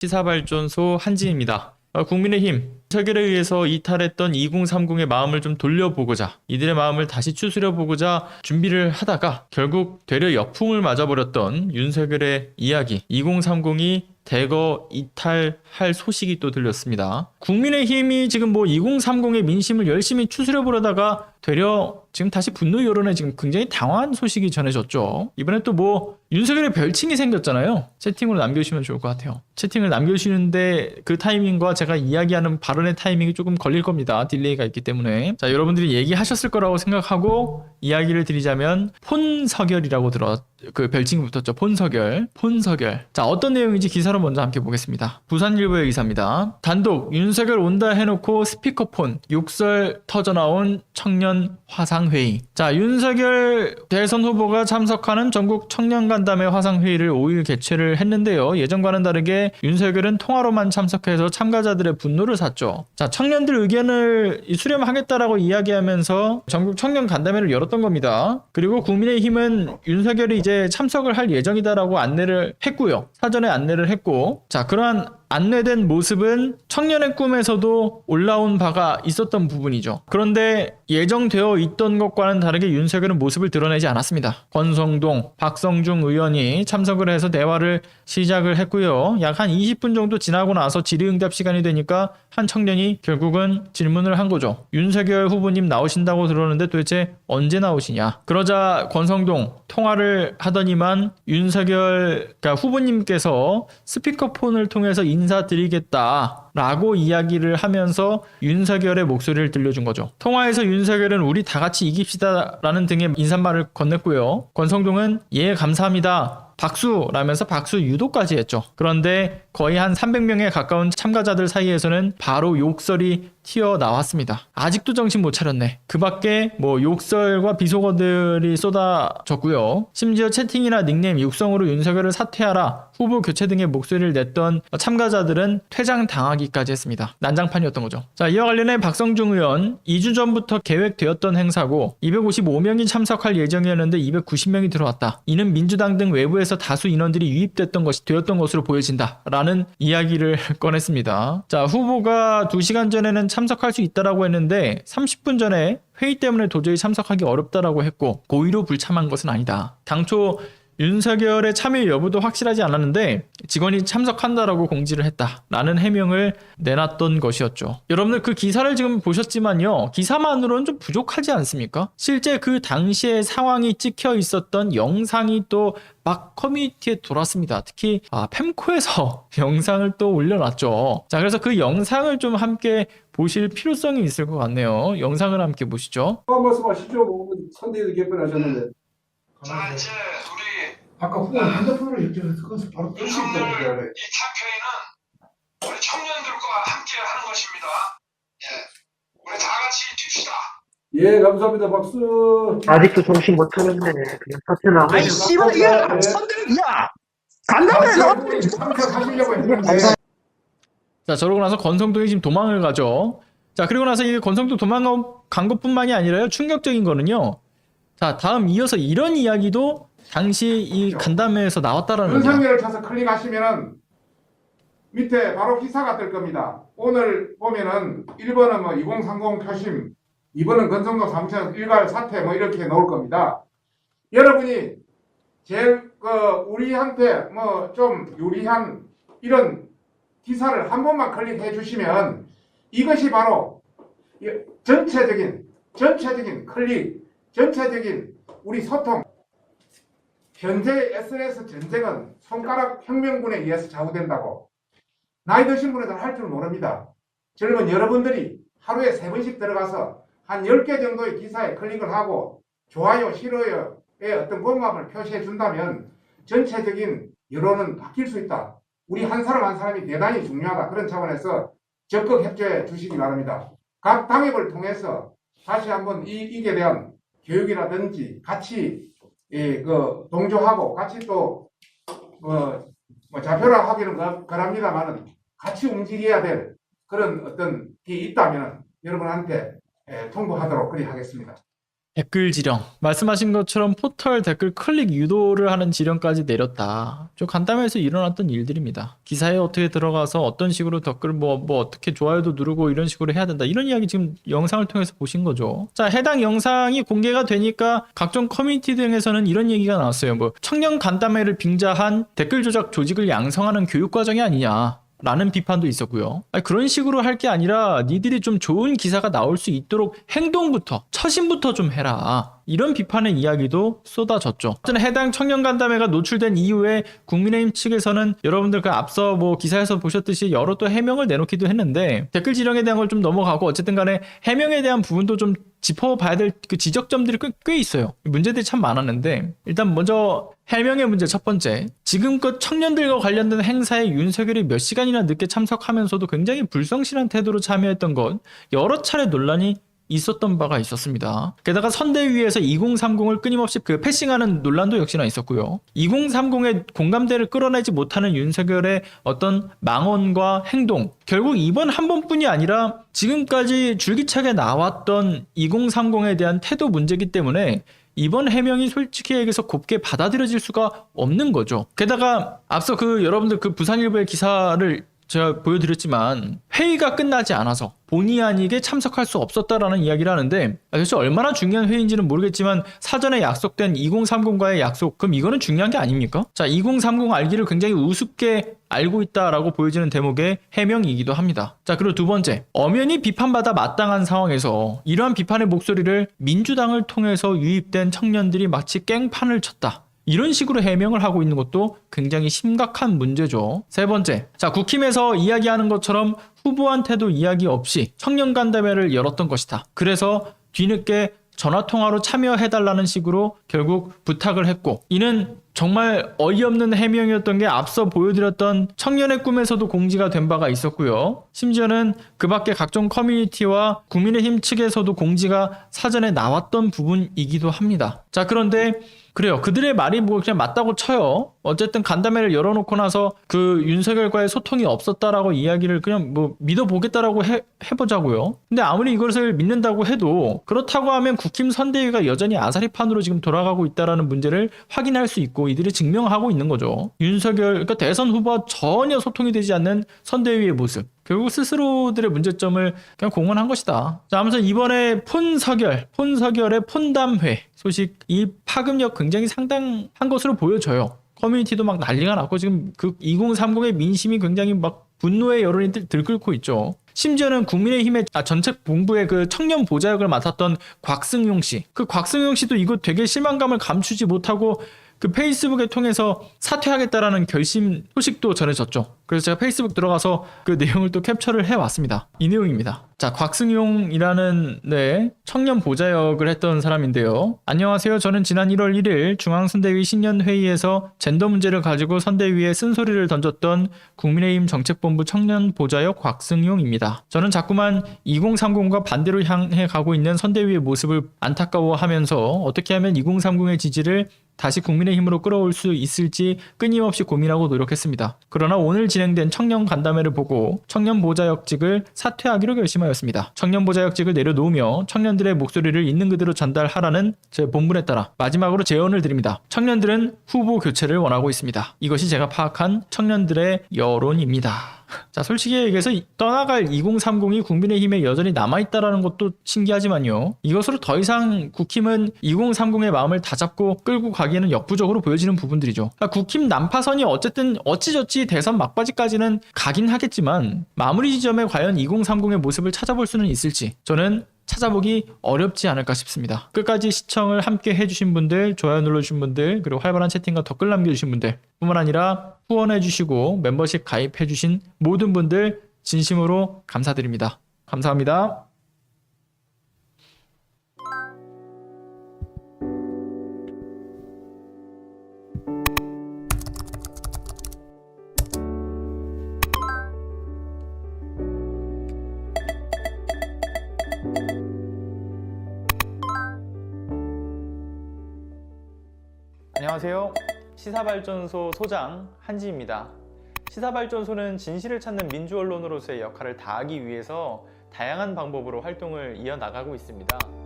시사발전소 한진입니다. 국민의힘 윤석열에 의해서 이탈했던 2030의 마음을 좀 돌려보고자, 이들의 마음을 다시 추스려보고자 준비를 하다가 결국 되려 역풍을 맞아버렸던 윤석열의 이야기 2030이 대거 이탈할 소식이 또 들렸습니다. 국민의힘이 지금 2030의 민심을 열심히 추스려보려다가 되려 지금 다시 분노 여론에 지금 굉장히 당황한 소식이 전해졌죠. 이번에 또 윤석열의 별칭이 생겼잖아요. 채팅으로 남겨주시면 좋을 것 같아요. 채팅을 남겨주시는데 그 타이밍과 제가 이야기하는 발언의 타이밍이 조금 걸릴 겁니다. 딜레이가 있기 때문에. 자, 여러분들이 얘기하셨을 거라고 생각하고 이야기를 드리자면 폰석열이라고 그 별칭이 붙었죠. 폰석열. 자, 어떤 내용인지 기사로 먼저 함께 보겠습니다. 부산일보의 기사입니다. 단독 윤석열 온다 해놓고 스피커폰 욕설 터져나온 청년 화상회의. 자, 윤석열 대선 후보가 참석하는 전국 청년 간담회 화상회의를 5일 개최를 했는데요. 예전과는 다르게 윤석열은 통화로만 참석해서 참가자들의 분노를 샀죠. 자, 청년들 의견을 수렴하겠다라고 이야기하면서 전국 청년 간담회를 열었던 겁니다. 그리고 국민의힘은 윤석열이 이제 참석을 할 예정이다라고 안내를 했고요. 사전에 안내를 했고, 자, 그러한 안내된 모습은 청년의 꿈에서도 올라온 바가 있었던 부분이죠. 그런데 예정되어 있던 것과는 다르게 윤석열은 모습을 드러내지 않았습니다. 권성동, 박성중 의원이 참석을 해서 대화를 시작을 했고요. 약 한 20분 정도 지나고 나서 질의응답 시간이 되니까 한 청년이 결국은 질문을 한 거죠. 윤석열 후보님 나오신다고 들었는데 도대체 언제 나오시냐? 그러자 권성동 통화를 하더니만 윤석열 후보님께서 스피커폰을 통해서 인사드리겠다라고 이야기를 하면서 윤석열의 목소리를 들려준 거죠. 통화에서 윤석열은 우리 다 같이 이깁시다라는 등의 인사말을 건넸고요. 권성동은 예 감사합니다. 박수라면서 박수 유도까지 했죠. 그런데 거의 한 300명에 가까운 참가자들 사이에서는 바로 욕설이 튀어나왔습니다. 아직도 정신 못 차렸네. 그 밖에 욕설과 비속어들이 쏟아졌고요. 심지어 채팅이나 닉네임, 육성으로 윤석열을 사퇴하라, 후보 교체 등의 목소리를 냈던 참가자들은 퇴장당하기까지 했습니다. 난장판이었던 거죠. 자, 이와 관련해 박성중 의원 2주 전부터 계획되었던 행사고 255명이 참석할 예정이었는데 290명이 들어왔다. 이는 민주당 등 외부에서 다수 인원들이 유입됐던 되었던 것으로 보여진다 라는 이야기를 꺼냈습니다. 자, 후보가 2시간 전에는 참석할 수 있다라고 했는데 30분 전에 회의 때문에 도저히 참석하기 어렵다라고 했고 고의로 불참한 것은 아니다. 당초 윤석열의 참여 여부도 확실하지 않았는데 직원이 참석한다라고 공지를 했다라는 해명을 내놨던 것이었죠. 여러분들 그 기사를 지금 보셨지만요. 기사만으로는 좀 부족하지 않습니까? 실제 그 당시의 상황이 찍혀 있었던 영상이 또 막 커뮤니티에 돌았습니다. 특히 펜코에서 영상을 또 올려놨죠. 자, 그래서 그 영상을 좀 함께 보실 필요성이 있을 것 같네요. 영상을 함께 보시죠. 말씀하시죠. 선대위도 개편하셨는데. 자, 이제 우리 아까 후보 핸드폰으로 입증해서 그것을 바로 뜰 수 있다고 윤석열 그래요. 이 참패는 우리 청년들과 함께 하는 것입니다. 예, 우리 다 같이 뜁시다. 예, 감사합니다. 박수. 아직도 정신 못 차렸네. 그냥 사퇴나. 아이, 씨발, 야! 간다며! 참석하시려고 했는데. 자, 저러고 나서 권성동이 지금 도망을 가죠. 자, 그리고 나서 이 권성동 도망간 것뿐만이 아니라요. 충격적인 거는요. 자, 다음 이어서 이런 이야기도 당시 이 간담회에서 나왔다라는 겁니다. 윤석열을 쳐서 클릭하시면은 밑에 바로 기사가 뜰 겁니다. 오늘 보면은 1번은 2030 표심, 2번은 권성동 사무처 일괄 사퇴 이렇게 나올 겁니다. 여러분이 제일 우리한테 좀 유리한 이런 기사를 한 번만 클릭해 주시면 이것이 바로 전체적인 클릭, 전체적인 우리 소통. 현재 SNS 전쟁은 손가락 혁명군에 의해서 좌우된다고. 나이 드신 분들은 할 줄 모릅니다. 젊은 여러분들이 하루에 3번씩 들어가서 한 10개 정도의 기사에 클릭을 하고 좋아요, 싫어요의 어떤 공감을 표시해 준다면 전체적인 여론은 바뀔 수 있다. 우리 한 사람 한 사람이 대단히 중요하다. 그런 차원에서 적극 협조해 주시기 바랍니다. 각 당협을 통해서 다시 한번 이에 대한 교육이라든지 같이 동조하고 같이 또 좌표라 하기는 그럽니다만은 같이 움직여야 될 그런 어떤 게 있다면 여러분한테 통보하도록 그리 하겠습니다. 댓글 지령. 말씀하신 것처럼 포털 댓글 클릭 유도를 하는 지령까지 내렸다. 좀 간담회에서 일어났던 일들입니다. 기사에 어떻게 들어가서 어떤 식으로 댓글 뭐 어떻게 좋아요도 누르고 이런 식으로 해야 된다. 이런 이야기 지금 영상을 통해서 보신 거죠. 자, 해당 영상이 공개가 되니까 각종 커뮤니티 등에서는 이런 얘기가 나왔어요. 뭐 청년 간담회를 빙자한 댓글 조작 조직을 양성하는 교육 과정이 아니냐. 라는 비판도 있었고요. 아니, 그런 식으로 할 게 아니라 니들이 좀 좋은 기사가 나올 수 있도록 행동부터, 처신부터 좀 해라. 이런 비판의 이야기도 쏟아졌죠. 어쨌든 해당 청년 간담회가 노출된 이후에 국민의힘 측에서는 여러분들 그 앞서 뭐 기사에서 보셨듯이 여러 또 해명을 내놓기도 했는데 댓글 지령에 대한 걸 좀 넘어가고 어쨌든 간에 해명에 대한 부분도 좀 짚어봐야 될 그 지적점들이 꽤 있어요. 문제들이 참 많았는데 일단 먼저 해명의 문제 첫 번째. 지금껏 청년들과 관련된 행사에 윤석열이 몇 시간이나 늦게 참석하면서도 굉장히 불성실한 태도로 참여했던 것 여러 차례 논란이 있었던 바가 있었습니다. 게다가 선대위에서 2030을 끊임없이 그 패싱하는 논란도 역시나 있었고요. 2030의 공감대를 끌어내지 못하는 윤석열의 어떤 망언과 행동, 결국 이번 한 번뿐이 아니라 지금까지 줄기차게 나왔던 2030에 대한 태도 문제이기 때문에 이번 해명이 솔직히 얘기해서 곱게 받아들여질 수가 없는 거죠. 게다가 앞서 여러분들 그 부산일보의 기사를 제가 보여드렸지만 회의가 끝나지 않아서 본의 아니게 참석할 수 없었다라는 이야기를 하는데 도대체 얼마나 중요한 회의인지는 모르겠지만 사전에 약속된 2030과의 약속, 그럼 이거는 중요한 게 아닙니까? 자, 2030 알기를 굉장히 우습게 알고 있다라고 보여지는 대목의 해명이기도 합니다. 자, 그리고 두 번째, 엄연히 비판받아 마땅한 상황에서 이러한 비판의 목소리를 민주당을 통해서 유입된 청년들이 마치 깽판을 쳤다. 이런 식으로 해명을 하고 있는 것도 굉장히 심각한 문제죠. 세 번째, 자, 국힘에서 이야기하는 것처럼 후보한테도 이야기 없이 청년 간담회를 열었던 것이다. 그래서 뒤늦게 전화통화로 참여해달라는 식으로 결국 부탁을 했고, 이는 정말 어이없는 해명이었던 게 앞서 보여드렸던 청년의 꿈에서도 공지가 된 바가 있었고요. 심지어는 그 밖에 각종 커뮤니티와 국민의힘 측에서도 공지가 사전에 나왔던 부분이기도 합니다. 자, 그런데 그래요. 그들의 말이 뭐 그냥 맞다고 쳐요. 어쨌든 간담회를 열어놓고 나서 그 윤석열과의 소통이 없었다라고 이야기를 그냥 뭐 믿어보겠다라고 해보자고요. 근데 아무리 이것을 믿는다고 해도 그렇다고 하면 국힘 선대위가 여전히 아사리판으로 지금 돌아가고 있다라는 문제를 확인할 수 있고 이들이 증명하고 있는 거죠. 윤석열, 그러니까 대선 후보와 전혀 소통이 되지 않는 선대위의 모습. 결국 스스로들의 문제점을 그냥 공언한 것이다. 자, 아무튼 이번에 폰서결의 폰담회 소식, 이 파급력 굉장히 상당한 것으로 보여져요. 커뮤니티도 막 난리가 났고 지금 그 2030의 민심이 굉장히 막 분노의 여론이 들끓고 있죠. 심지어는 국민의힘의 전책 본부의 그 청년 보좌역을 맡았던 곽승용 씨, 그 곽승용 씨도 이거 되게 실망감을 감추지 못하고 그 페이스북에 통해서 사퇴하겠다라는 결심 소식도 전해졌죠. 그래서 제가 페이스북 들어가서 그 내용을 또 캡처를 해왔습니다. 이 내용입니다. 자, 곽승용이라는 청년 보좌역을 했던 사람인데요. 안녕하세요. 저는 지난 1월 1일 중앙선대위 신년회의에서 젠더 문제를 가지고 선대위에 쓴소리를 던졌던 국민의힘 정책본부 청년 보좌역 곽승용입니다. 저는 자꾸만 2030과 반대로 향해 가고 있는 선대위의 모습을 안타까워하면서 어떻게 하면 2030의 지지를 다시 국민의힘으로 끌어올 수 있을지 끊임없이 고민하고 노력했습니다. 그러나 오늘 진행된 청년 간담회를 보고 청년 보좌역직을 사퇴하기로 결심하였습니다. 청년 보좌역직을 내려놓으며 청년들의 목소리를 있는 그대로 전달하라는 제 본분에 따라 마지막으로 제언을 드립니다. 청년들은 후보 교체를 원하고 있습니다. 이것이 제가 파악한 청년들의 여론입니다. 자, 솔직히 얘기해서 떠나갈 2030이 국민의힘에 여전히 남아있다라는 것도 신기하지만요. 이것으로 더 이상 국힘은 2030의 마음을 다잡고 끌고 가기에는 역부족으로 보여지는 부분들이죠. 그러니까 국힘 난파선이 어쨌든 어찌저찌 대선 막바지까지는 가긴 하겠지만 마무리 지점에 과연 2030의 모습을 찾아볼 수는 있을지 저는 찾아보기 어렵지 않을까 싶습니다. 끝까지 시청을 함께 해주신 분들, 좋아요 눌러주신 분들, 그리고 활발한 채팅과 댓글 남겨주신 분들 뿐만 아니라 후원해주시고 멤버십 가입해주신 모든 분들 진심으로 감사드립니다. 감사합니다. 안녕하세요. 시사발전소 소장 한지입니다. 시사발전소는 진실을 찾는 민주언론으로서의 역할을 다하기 위해서 다양한 방법으로 활동을 이어나가고 있습니다.